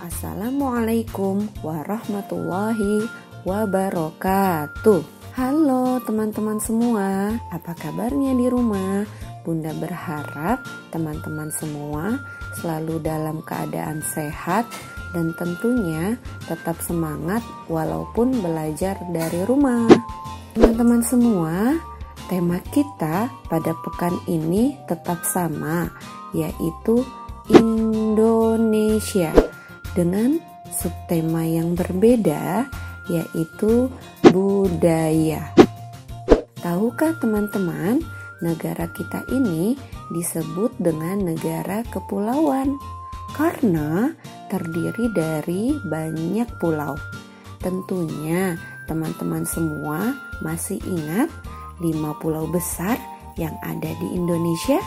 Assalamualaikum warahmatullahi wabarakatuh. Halo teman-teman semua, apa kabarnya di rumah? Bunda berharap teman-teman semua selalu dalam keadaan sehat dan tentunya tetap semangat walaupun belajar dari rumah. Teman-teman semua, tema kita pada pekan ini tetap sama, yaitu Indonesia, dengan subtema yang berbeda, yaitu budaya. Tahukah teman-teman, negara kita ini disebut dengan negara kepulauan karena terdiri dari banyak pulau. Tentunya teman-teman semua masih ingat 5 pulau besar yang ada di Indonesia?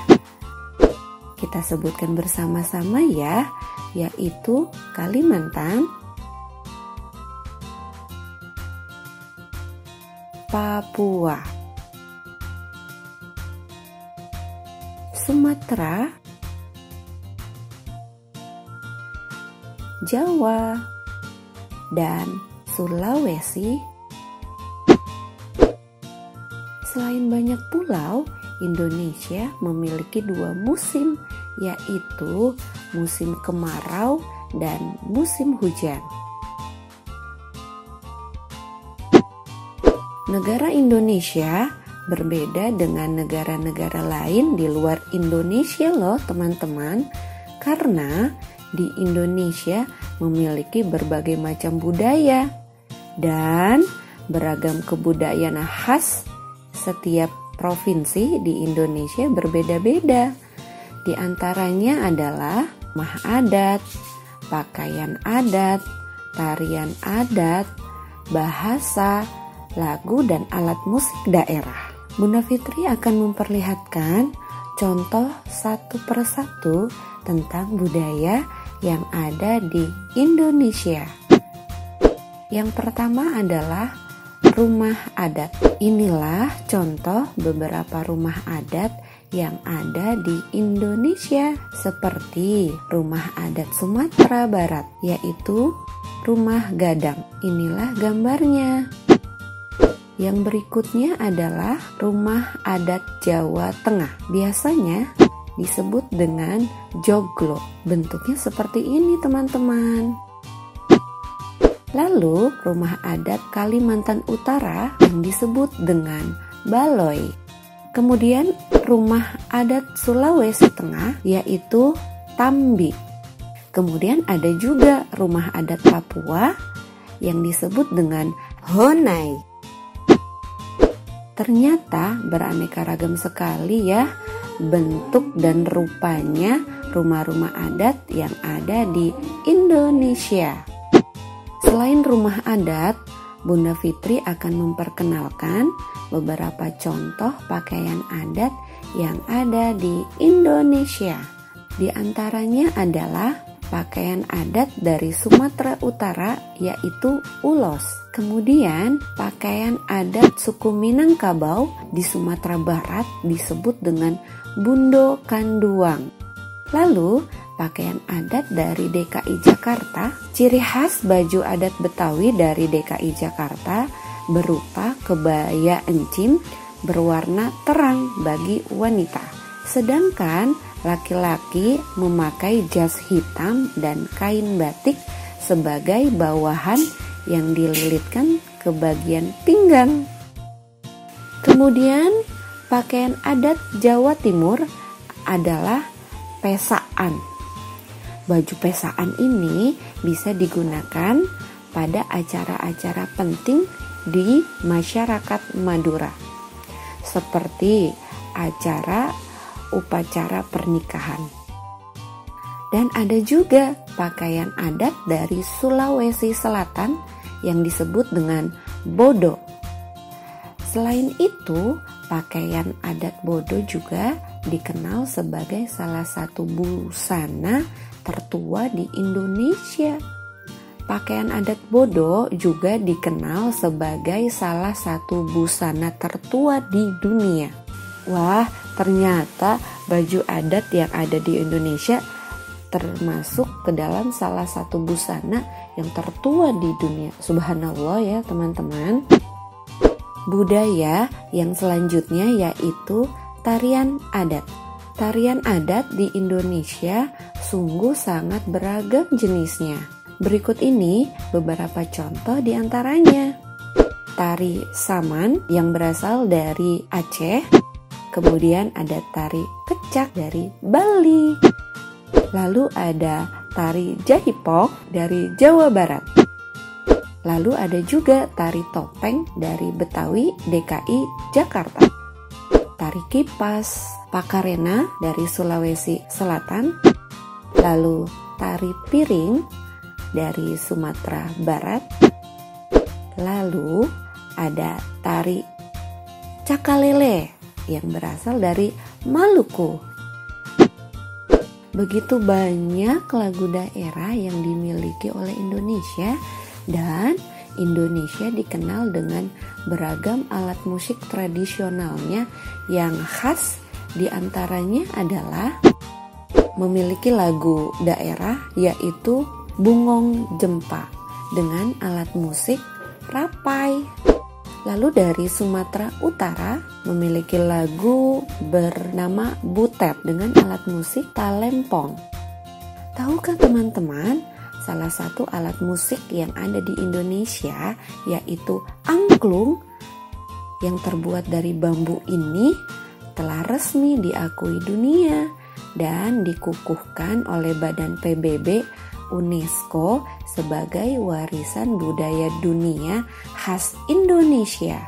Kita sebutkan bersama-sama ya, yaitu Kalimantan, Papua, Sumatera, Jawa, dan Sulawesi. Selain banyak pulau, Indonesia memiliki 2 musim, yaitu musim kemarau dan musim hujan. Negara Indonesia berbeda dengan negara-negara lain di luar Indonesia loh teman-teman, karena di Indonesia memiliki berbagai macam budaya dan beragam kebudayaan khas. Setiap provinsi di Indonesia berbeda-beda. Di antaranya adalah rumah adat, pakaian adat, tarian adat, bahasa, lagu, dan alat musik daerah. Bunda Fitri akan memperlihatkan contoh satu persatu tentang budaya yang ada di Indonesia. Yang pertama adalah rumah adat. Inilah contoh beberapa rumah adat yang ada di Indonesia, seperti rumah adat Sumatera Barat, yaitu rumah gadang. Inilah gambarnya. Yang berikutnya adalah rumah adat Jawa Tengah. Biasanya disebut dengan joglo. Bentuknya seperti ini teman-teman. Lalu rumah adat Kalimantan Utara yang disebut dengan baloi. Kemudian rumah adat Sulawesi Tengah yaitu tambi. Kemudian ada juga rumah adat Papua yang disebut dengan honai. Ternyata beraneka ragam sekali ya bentuk dan rupanya rumah-rumah adat yang ada di Indonesia. Selain rumah adat, Bunda Fitri akan memperkenalkan beberapa contoh pakaian adat yang ada di Indonesia. Di antaranya adalah pakaian adat dari Sumatera Utara yaitu ulos. Kemudian pakaian adat suku Minangkabau di Sumatera Barat disebut dengan bundo kanduang. Lalu pakaian adat dari DKI Jakarta, ciri khas baju adat Betawi dari DKI Jakarta berupa kebaya encim berwarna terang bagi wanita. Sedangkan laki-laki memakai jas hitam dan kain batik sebagai bawahan yang dililitkan ke bagian pinggang. Kemudian pakaian adat Jawa Timur adalah pesaan. Baju pesaan ini bisa digunakan pada acara-acara penting di masyarakat Madura, seperti acara upacara pernikahan. Dan ada juga pakaian adat dari Sulawesi Selatan yang disebut dengan bodo. Selain itu, pakaian adat bodo juga dikenal sebagai salah satu busana tertua di Indonesia. Pakaian adat bodo juga dikenal sebagai salah satu busana tertua di dunia. Wah, ternyata baju adat yang ada di Indonesia termasuk ke dalam salah satu busana yang tertua di dunia. Subhanallah ya teman-teman. Budaya yang selanjutnya yaitu tarian adat. Tarian adat di Indonesia sungguh sangat beragam jenisnya. Berikut ini beberapa contoh di antaranya. Tari saman yang berasal dari Aceh. Kemudian ada tari kecak dari Bali. Lalu ada tari jahipok dari Jawa Barat. Lalu ada juga tari topeng dari Betawi, DKI, Jakarta. Tari kipas, pakarena dari Sulawesi Selatan. Lalu tari piring dari Sumatera Barat. Lalu ada tari cakalele yang berasal dari Maluku. Begitu banyak lagu daerah yang dimiliki oleh Indonesia, dan Indonesia dikenal dengan beragam alat musik tradisionalnya yang khas. Diantaranya adalah memiliki lagu daerah yaitu Bungong Jempa dengan alat musik rapai. Lalu dari Sumatera Utara memiliki lagu bernama Butet dengan alat musik talempong. Tahukah teman-teman, salah satu alat musik yang ada di Indonesia yaitu angklung yang terbuat dari bambu ini telah resmi diakui dunia dan dikukuhkan oleh Badan PBB UNESCO sebagai warisan budaya dunia khas Indonesia.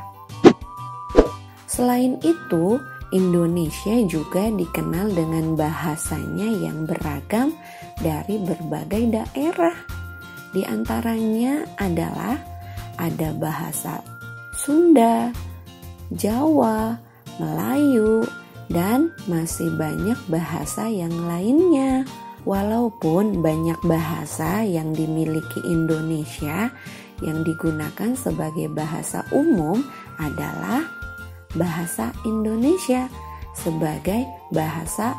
Selain itu, Indonesia juga dikenal dengan bahasanya yang beragam dari berbagai daerah. Di antaranya adalah ada bahasa Sunda, Jawa, Melayu, dan masih banyak bahasa yang lainnya. Walaupun banyak bahasa yang dimiliki Indonesia, yang digunakan sebagai bahasa umum adalah bahasa Indonesia sebagai bahasa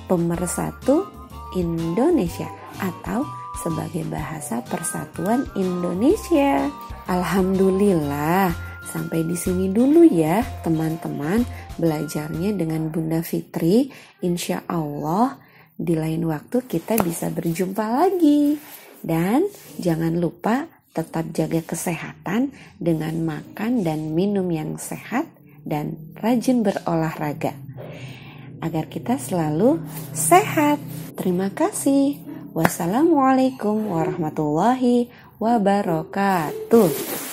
pemersatu Indonesia atau sebagai bahasa persatuan Indonesia. Alhamdulillah, sampai di sini dulu ya teman-teman belajarnya dengan Bunda Fitri. Insya Allah di lain waktu kita bisa berjumpa lagi. Dan jangan lupa tetap jaga kesehatan dengan makan dan minum yang sehat dan rajin berolahraga agar kita selalu sehat. Terima kasih. Wassalamualaikum warahmatullahi wabarakatuh.